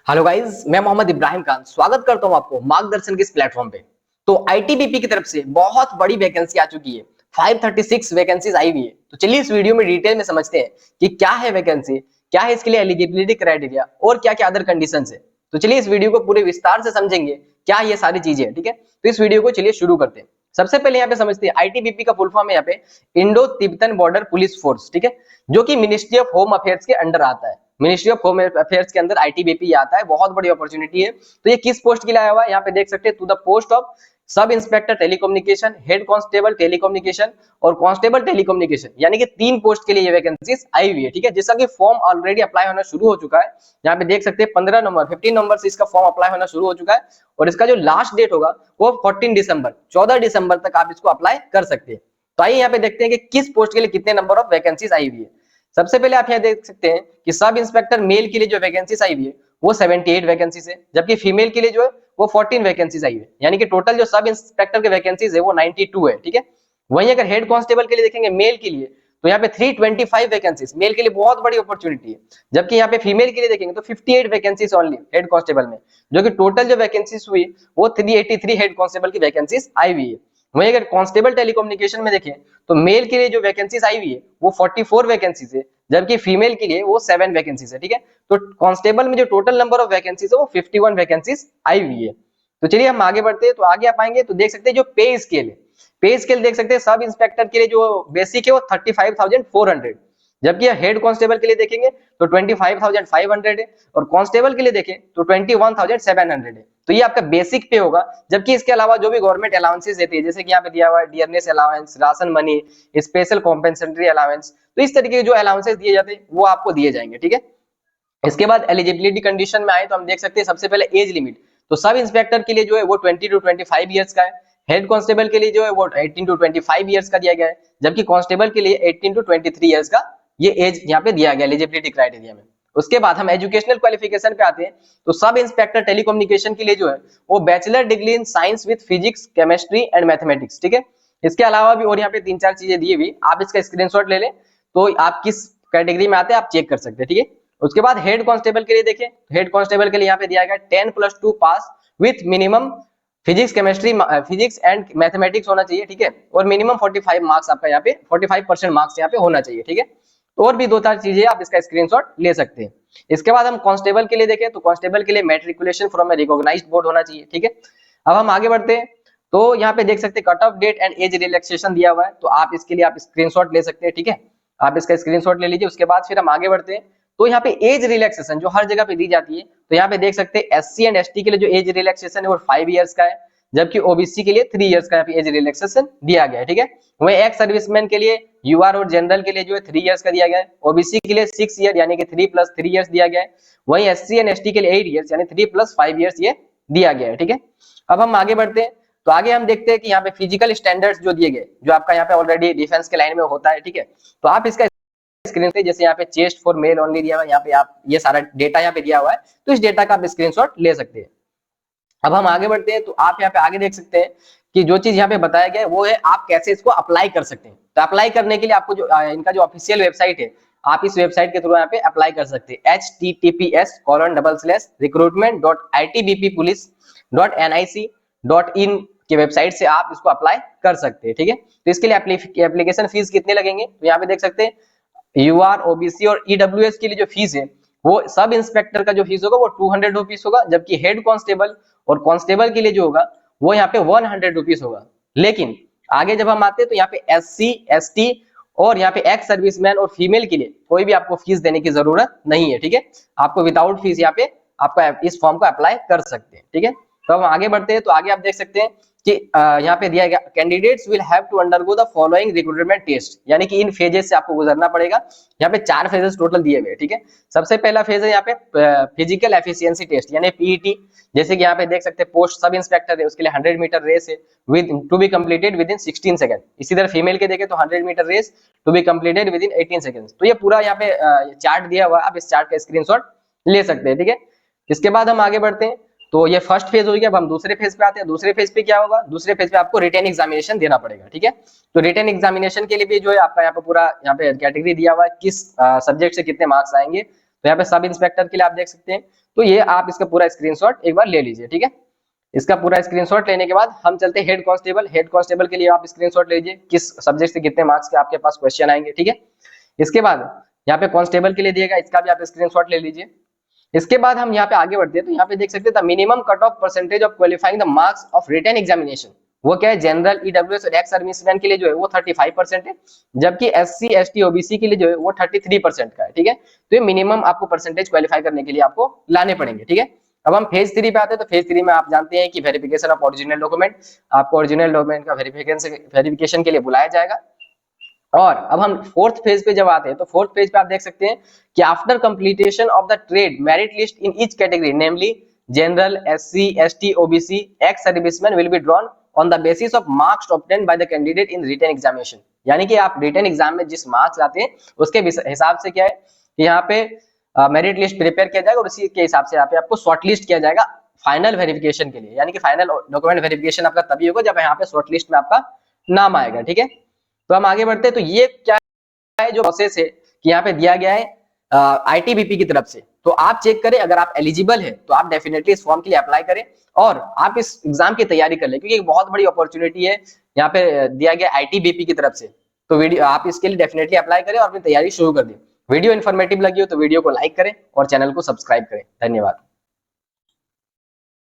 Hello guys, मैं मोहम्मद इब्राहिम खान स्वागत करता हूं आपको मार्गदर्शन के इस प्लेटफॉर्म पे। तो आईटीबीपी की तरफ से बहुत बड़ी वैकेंसी आ चुकी है। 536 वैकेंसीज आई हुई है। तो चलिए इस वीडियो में डिटेल में समझते हैं कि क्या है वैकेंसी, क्या है इसके लिए एलिजिबिलिटी क्राइटेरिया और क्या क्या अदर कंडीशन है। तो चलिए इस वीडियो को पूरे विस्तार से समझेंगे क्या ये सारी चीजें हैं। ठीक है, तो इस वीडियो को चलिए शुरू करते हैं। सबसे पहले यहाँ पे समझते हैं आईटीबीपी का फुल फॉर्म है यहाँ पे Indo Tibetan border police force. ठीक है, जो कि मिनिस्ट्री ऑफ होम अफेयर्स के अंडर आता है। मिनिस्ट्री ऑफ होम अफेयर्स के अंदर आईटीबीपी आता है। बहुत बड़ी अपॉर्चुनिटी है। तो ये किस पोस्ट के लिए आया हुआ है यहाँ पे देख सकते हैं, to the post of sub inspector telecommunication, head constable telecommunication और कांस्टेबल टेलीकम्युनिकेशन, यानी कि 3 पोस्ट के लिए ये वैकेंसीज आई हुई है। ठीक है, जिसका कि फॉर्म ऑलरेडी अप्लाई होना शुरू हो चुका है। यहाँ पे देख सकते हैं 15 नवंबर से इसका फॉर्म अप्लाई होना शुरू हो चुका है और इसका जो लास्ट डेट होगा वो 14 दिसंबर तक आप इसको अप्लाई कर सकते हैं। तो आइए यहाँ पे देखते हैं कि किस पोस्ट के लिए कितने नंबर ऑफ वैकेंसीज आई हुई है। सबसे पहले आप यहाँ देख सकते हैं कि सब इंस्पेक्टर मेल के लिए जो वैकेंसीज आई हुई है वो 78 वैकेंसीज है, जबकि फीमेल के लिए जो है वो 14 वैकेंसीज आई है। यानी कि टोटल जो सब इंस्पेक्टर के वैकेंसीज है वो 92 है। ठीक है, वहीं अगर हेड कांस्टेबल के लिए देखेंगे मेल के लिए तो यहाँ पे 325 वैकेंसीज मेल के लिए बहुत बड़ी अपॉर्चुनिटी है, जबकि यहाँ पे फीमेल के लिए देखेंगे तो 58 वैकेंसीज ओनली हेड कांस्टेबल में, जो कि टोटल जो वैकेंसीज हुई वो 383 हेड कांस्टेबल की वैकेंसीज आई हुई है। वहीं अगर कांस्टेबल टेलीकम्युनिकेशन में देखें तो मेल के लिए जो वैकेंसीज आई हुई है वो 44 वैकेंसीज है, जबकि फीमेल के लिए वो 7 वैकेंसीज है। ठीक है, तो कांस्टेबल में जो टोटल नंबर ऑफ वैकेंसीज है वो 51 वैकेंसीज आई हुई है। तो चलिए हम आगे बढ़ते हैं। तो आगे आप आएंगे तो देख सकते हैं जो पे स्केल है, पे स्केल देख सकते हैं सब इंस्पेक्टर के लिए जो बेसिक है वो 35,400, जबकि हेड कांस्टेबल के लिए देखेंगे तो 25,500 है और कांस्टेबल के लिए देखें तो 21,700 है। तो ये आपका बेसिक पे होगा, जबकि इसके अलावा जो भी गवर्नमेंट अलाउंसेस देती है, जैसे कि यहाँ पे दिया हुआ है dearness allowance, ration money, special compensatory allowance, तो इस तरीके के जो अलाउंसेस दिए जाते हैं वो आपको दिए जाएंगे। ठीक है, इसके बाद एलिजिबिलिटी कंडीशन में आए तो हम देख सकते हैं सबसे पहले एज लिमिट, तो सब इंस्पेक्टर के लिए जो है वो 20 टू 25 ईयर्स का है। हेड कांस्टेबल के लिए जो है वो 18 टू 25 ईयर्स का दिया गया है, जबकि कांस्टेबल के लिए 18 टू 23 ईयर्स का ये एज यहाँ पे दिया गया एलिजिबिलिटी क्राइटेरिया में। उसके बाद हम एजुकेशनल क्वालिफिकेशन पे आते हैं। तो सब इंस्पेक्टर टेलीकम्युनिकेशन के लिए जो है वो bachelor degree in science with physics, chemistry and mathematics. ठीक है, इसके अलावा भी और यहाँ पे 3-4 चीजें दी हुई, आप इसका स्क्रीनशॉट ले लें तो आप किस कैटेगरी में आते हैं आप चेक कर सकते हैं। ठीक है, उसके बाद हेड कांस्टेबल के लिए देखें, हेड कांस्टेबल के लिए यहाँ पे दिया गया 10+2 pass with minimum physics chemistry physics and mathematics होना चाहिए। ठीक है, और मिनिमम 45 मार्क्स आपका यहाँ पे 45% मार्क्स यहाँ पे होना चाहिए। ठीक है, और भी 2-4 चीजें आप इसका स्क्रीनशॉट ले सकते हैं। इसके बाद हम कांस्टेबल के लिए देखें तो कांस्टेबल के लिए matriculation from a recognised board होना चाहिए। ठीक है, अब हम आगे बढ़ते हैं। तो यहाँ पे देख सकते हैं cut off date and age relaxation दिया हुआ है, तो आप इसके लिए आप स्क्रीनशॉट ले सकते हैं। ठीक है, आप इसका स्क्रीनशॉट ले लीजिए। उसके बाद फिर हम आगे बढ़ते हैं। तो यहाँ पे एज रिलैक्सेशन जो हर जगह पे दी जाती है, तो यहाँ पे देख सकते हैं एससी एंड एसटी के लिए जो एज रिलैक्सेशन है वो 5 ईयर्स का है, जबकि ओबीसी के लिए 3 ईयर्स का यहाँ पे एज रिलैक्सेशन दिया गया है। ठीक है, वही एक्स सर्विसमैन के लिए यूआर और जनरल के लिए जो है 3 ईयर्स का दिया गया है। ओबीसी के लिए 6 ईयर यानी कि 3+3 ईयर्स दिया गया है। वही एससी एंड एसटी के लिए 8 ईयर्स यानी 3+5 ईयर्स ये दिया गया है। ठीक है, अब हम आगे बढ़ते हैं। तो आगे हम देखते हैं कि यहाँ पे फिजिकल स्टैंडर्ड्स जो दिए गए, जो आपका यहाँ पे ऑलरेडी डिफेंस के लाइन में होता है। ठीक है, तो आप इसका स्क्रीन पे जैसे यहाँ पे चेस्ट फॉर मेल ओनली दिया हुआ है, यहाँ पे आप ये सारा डेटा यहाँ पे दिया हुआ है, तो इस डेटा का आप स्क्रीनशॉट ले सकते हैं। अब हम आगे बढ़ते हैं। तो आप यहाँ पे आगे देख सकते हैं कि जो चीज यहाँ पे बताया गया है वो है आप कैसे इसको अप्लाई कर सकते हैं। तो अप्लाई करने के लिए आपको जो इनका जो ऑफिशियल वेबसाइट है, आप इस वेबसाइट के थ्रू यहाँ पे अप्लाई कर सकते हैं। https://recruitment.itbppolice.nic.in के वेबसाइट से आप इसको अप्लाई कर सकते हैं। ठीक है, तो इसके लिए एप्लीकेशन फीस कितने लगेंगे, तो यहाँ पे देख सकते हैं यूआर, ओबीसी और ईडब्ल्यूएस के लिए जो फीस है वो सब इंस्पेक्टर का जो फीस होगा वो 200 रुपीज होगा, जबकि हेड कांस्टेबल और कांस्टेबल के लिए जो होगा वो यहाँ पे 100 रुपीज होगा। लेकिन आगे जब हम आते हैं तो यहाँ पे एससी, एसटी और यहाँ पे एक्स सर्विसमैन और फीमेल के लिए कोई भी आपको फीस देने की जरूरत नहीं है। ठीक है, आपको विदाउट फीस यहाँ पे आपका इस फॉर्म को अप्लाई कर सकते हैं। ठीक है, तो हम आगे बढ़ते हैं। तो आगे आप देख सकते हैं कि यहाँ पे दिया गया candidates will have to undergo the following recruitment test, यानी कि इन फेजेस से आपको गुजरना पड़ेगा। यहाँ पे 4 फेजेस टोटल दिए हुए। ठीक है, सबसे पहला फेज है यहाँ पे फिजिकल एफिशिएंसी टेस्ट यानी पीईटी, जैसे कि यहाँ पे देख सकते हैं पोस्ट सब इंस्पेक्टर है उसके लिए 100 मीटर रेस है with to be completed within 16 second. इसी तरह फीमेल के देखें तो 100 metre race to be completed within 18 seconds. तो ये पूरा यहाँ पे चार्ट दिया हुआ है, आप इस चार्ट का स्क्रीनशॉट ले सकते हैं। ठीक है, इसके बाद हम आगे बढ़ते हैं। तो ये फर्स्ट फेज हो गया। अब हम दूसरे फेज पे आते हैं। दूसरे फेज पे क्या होगा, दूसरे फेज पे आपको रिटन एग्जामिनेशन देना पड़ेगा। ठीक है, तो रिटन एग्जामिनेशन के लिए भी जो है आपका यहाँ पे पूरा यहाँ पे कैटेगरी दिया हुआ है किस सब्जेक्ट से कितने मार्क्स आएंगे। तो यहाँ पे सब इंस्पेक्टर के लिए आप देख सकते हैं। तो ये आप इसका पूरा स्क्रीनशॉट एक बार ले लीजिए, ठीक है। इसका पूरा स्क्रीनशॉट लेने के बाद हम चलते हैं हेड कांस्टेबल। हेड कांस्टेबल के लिए आप स्क्रीनशॉट लीजिए, किस सब्जेक्ट से कितने मार्क्स के आपके पास क्वेश्चन आएंगे, ठीक है। इसके बाद यहाँ पे कांस्टेबल के लिए दिएगा, इसका भी आप स्क्रीनशॉट ले लीजिए। इसके बाद हम यहाँ पे आगे बढ़ते हैं, तो यहाँ पे देख सकते हैं minimum cut off percentage of qualifying the marks of written examination, वो क्या है, जनरल, ईडब्ल्यूएस और एक्स सर्विसमैन के लिए जो है वो 35% है, जबकि एससी एसटी ओबीसी के लिए जो है वो 33% का है, ठीक है। तो ये मिनिमम आपको परसेंटेज क्वालिफाई करने के लिए आपको लाने पड़ेंगे, ठीक है। अब हम फेज 3 पे आते हैं। तो फेज 3 में आप जानते हैं कि वेरिफिकेशन ऑफ ओरिजिनल डॉक्यूमेंट, आपको ओरिजिनल डॉक्यूमेंट का वेरिफिकेशन के लिए बुलाया जाएगा। और अब हम फोर्थ फेज पे जब आते हैं, तो फोर्थ फेज पे आप देख सकते हैं कि after completion of the trade merit list in each category namely general, SC, ST, OBC, ex serviceman will be drawn on the basis of marks obtained by the candidate in written examination. यानी कि आप written exam में जिस marks लाते हैं उसके हिसाब से क्या है कि यहाँ पे मेरिट लिस्ट प्रिपेयर किया जाएगा और उसी के हिसाब से यहाँ पे आपको शॉर्ट लिस्ट किया जाएगा फाइनल वेरिफिकेशन के लिए। यानी कि फाइनल डॉक्यूमेंट वेरिफिकेशन आपका तभी होगा जब यहाँ पे शॉर्ट लिस्ट में आपका नाम आएगा, ठीक है। तो हम आगे बढ़ते हैं। तो ये क्या है जो प्रोसेस है कि यहाँ पे दिया गया है आईटीबीपी की तरफ से। तो आप चेक करें, अगर आप एलिजिबल है तो आप डेफिनेटली इस फॉर्म के लिए अप्लाई करें और आप इस एग्जाम की तैयारी कर लें, क्योंकि एक बहुत बड़ी अपॉर्चुनिटी है यहाँ पे दिया गया आईटीबीपी की तरफ से। तो वीडियो आप इसके लिए डेफिनेटली अप्लाई करें और अपनी तैयारी शुरू कर दें। वीडियो इन्फॉर्मेटिव लगी हो तो वीडियो को लाइक करें और चैनल को सब्सक्राइब करें। धन्यवाद।